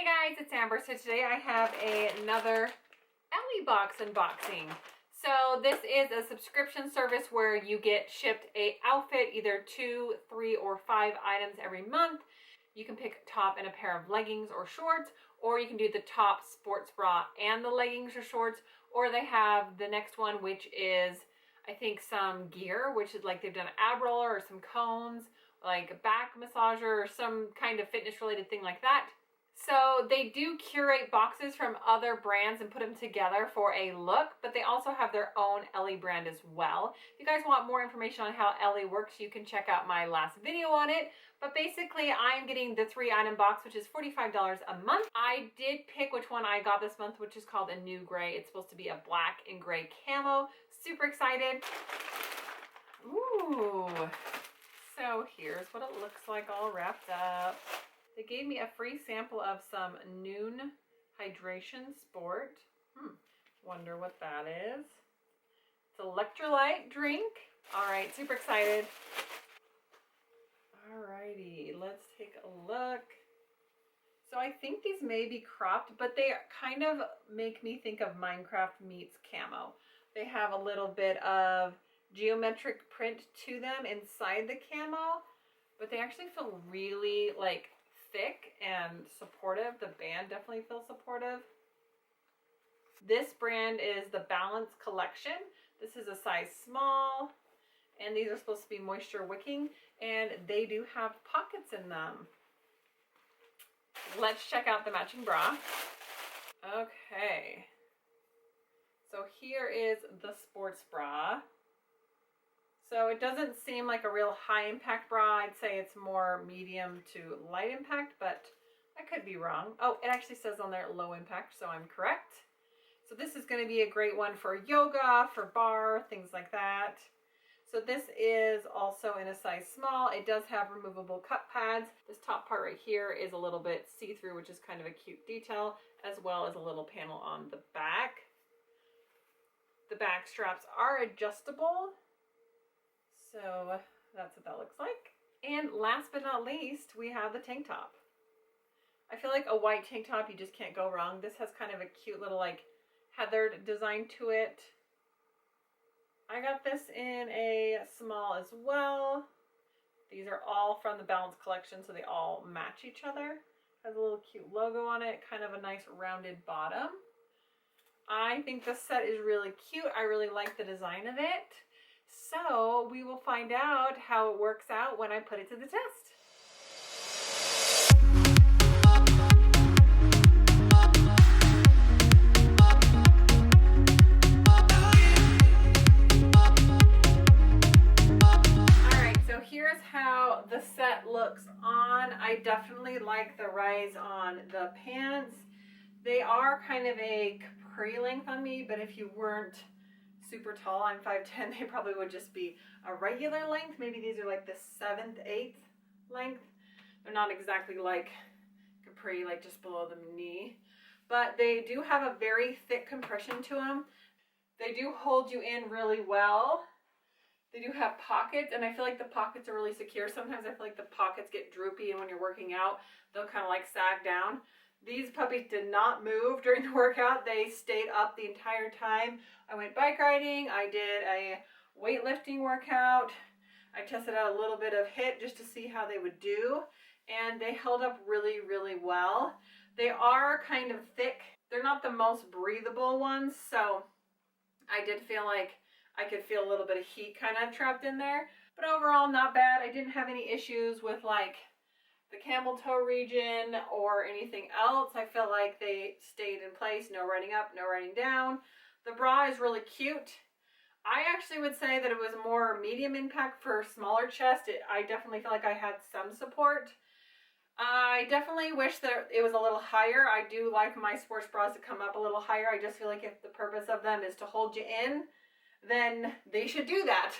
Hey guys, it's Amber. So today I have another Ellie box unboxing. So this is a subscription service where you get shipped a outfit, either 2, 3, or 5 items every month. You can pick a top and a pair of leggings or shorts, or you can do the top, sports bra, and the leggings or shorts, or they have the next one, which is I think some gear, which is like they've done an ab roller or some cones, like a back massager or some kind of fitness related thing like that. So they do curate boxes from other brands and put them together for a look, but they also have their own Ellie brand as well. If you guys want more information on how Ellie works, you can check out my last video on it. But basically, I'm getting the 3-item box, which is $45 a month. I did pick which one I got this month, which is called a new gray. It's supposed to be a black and gray camo. Super excited. Ooh. So here's what it looks like all wrapped up. They gave me a free sample of some Noon Hydration Sport. Wonder what that is. It's an electrolyte drink. All right, super excited. Alrighty, let's take a look. So I think these may be cropped, but they kind of make me think of Minecraft meets camo. They have a little bit of geometric print to them inside the camo, but they actually feel really like thick and supportive. The band definitely feels supportive. This brand is the Balance Collection. This is a size small, and these are supposed to be moisture wicking, and they do have pockets in them. Let's check out the matching bra. Okay. So here is the sports bra. So it doesn't seem like a real high impact bra. I'd say it's more medium to light impact, but I could be wrong. Oh, it actually says on there low impact, so I'm correct. So this is going to be a great one for yoga, for bar, things like that. So this is also in a size small. It does have removable cup pads. This top part right here is a little bit see-through, which is kind of a cute detail, as well as a little panel on the back. The back straps are adjustable. So that's what that looks like. And last but not least, we have the tank top. I feel like a white tank top, you just can't go wrong. This has kind of a cute little like heathered design to it. I got this in a small as well. These are all from the Balance Collection, so they all match each other. Has a little cute logo on it, kind of a nice rounded bottom. I think this set is really cute. I really like the design of it. So we will find out how it works out when I put it to the test. All right, so here's how the set looks on. I definitely like the rise on the pants. They are kind of a capri length on me, but if you weren't super tall, I'm 5'10", they probably would just be a regular length. Maybe these are like the 7th, 8th length. They're not exactly like capri, like just below the knee, but they do have a very thick compression to them. They do hold you in really well. They do have pockets, and I feel like the pockets are really secure. Sometimes I feel like the pockets get droopy, and when you're working out, they'll kind of like sag down. These puppies did not move during the workout. They stayed up the entire time. I went bike riding. I did a weightlifting workout. I tested out a little bit of HIIT just to see how they would do. And they held up really, really well. They are kind of thick. They're not the most breathable ones. So I did feel like I could feel a little bit of heat kind of trapped in there. But overall, not bad. I didn't have any issues with like the camel toe region or anything else. I feel like they stayed in place. No running up, no running down. The bra is really cute. I actually would say that it was more medium impact for smaller chest. I definitely feel like I had some support. I definitely wish that it was a little higher. I do like my sports bras to come up a little higher. I just feel like if the purpose of them is to hold you in, then they should do that.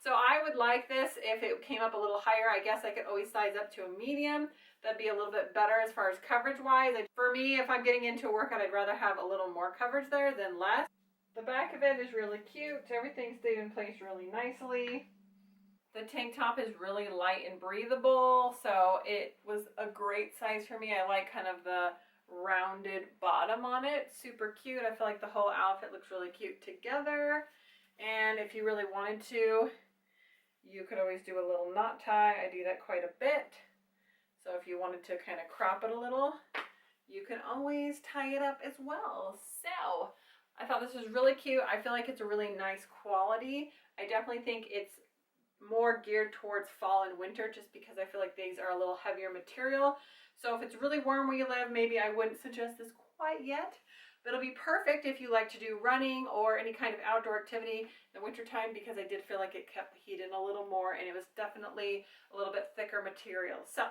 So I would like this if it came up a little higher. I guess I could always size up to a medium. That'd be a little bit better as far as coverage wise. For me, if I'm getting into a workout, I'd rather have a little more coverage there than less. The back of it is really cute. Everything stayed in place really nicely. The tank top is really light and breathable, so it was a great size for me. I like kind of the rounded bottom on it. Super cute. I feel like the whole outfit looks really cute together. And if you really wanted to, you could always do a little knot tie. I do that quite a bit. So if you wanted to kind of crop it a little, you can always tie it up as well. So I thought this was really cute. I feel like it's a really nice quality. I definitely think it's more geared towards fall and winter just because I feel like these are a little heavier material. So if it's really warm where you live, maybe I wouldn't suggest this quite yet. But it'll be perfect if you like to do running or any kind of outdoor activity in the wintertime, because I did feel like it kept the heat in a little more and it was definitely a little bit thicker material. So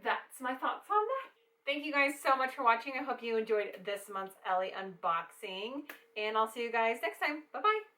that's my thoughts on that. Thank you guys so much for watching. I hope you enjoyed this month's Ellie unboxing, and I'll see you guys next time. Bye-bye.